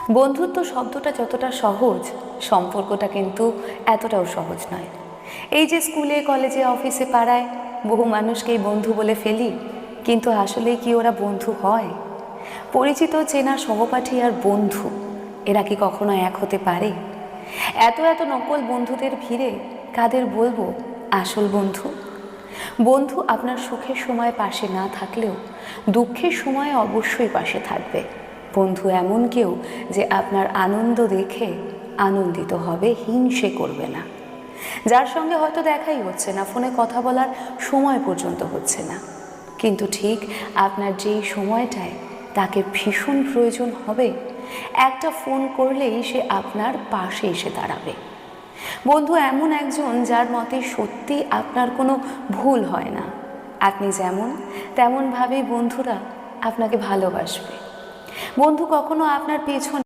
বন্ধুত্ব শব্দটা যতটা সহজ, সম্পর্কটা কিন্তু এতটাও সহজ নয়। এই যে স্কুলে, কলেজে, অফিসে, পাড়ায় বহু মানুষকেই বন্ধু বলে ফেলি, কিন্তু আসলেই কি ওরা বন্ধু হয়? পরিচিত, চেনা, সহপাঠী আর বন্ধু, এরা কি কখনো এক হতে পারে? এত এত নকল বন্ধুদের ভিড়ে কাদের বলবো আসল বন্ধু? বন্ধু আপনার সুখের সময় পাশে না থাকলেও দুঃখের সময় অবশ্যই পাশে থাকবে। বন্ধু এমন কেউ যে আপনার আনন্দ দেখে আনন্দিত হবে, হিংসে করবে না। যার সঙ্গে হয়তো দেখাই হচ্ছে না, ফোনে কথা বলার সময় পর্যন্ত হচ্ছে না, কিন্তু ঠিক আপনার যেই সময়টায় তাকে ভীষণ প্রয়োজন হবে, একটা ফোন করলেই সে আপনার পাশে এসে দাঁড়াবে। বন্ধু এমন একজন যার মতে সত্যি আপনার কোনো ভুল হয় না। আপনি যেমন তেমনভাবেই বন্ধুরা আপনাকে ভালোবাসবে। বন্ধু কখনো আপনার পেছনে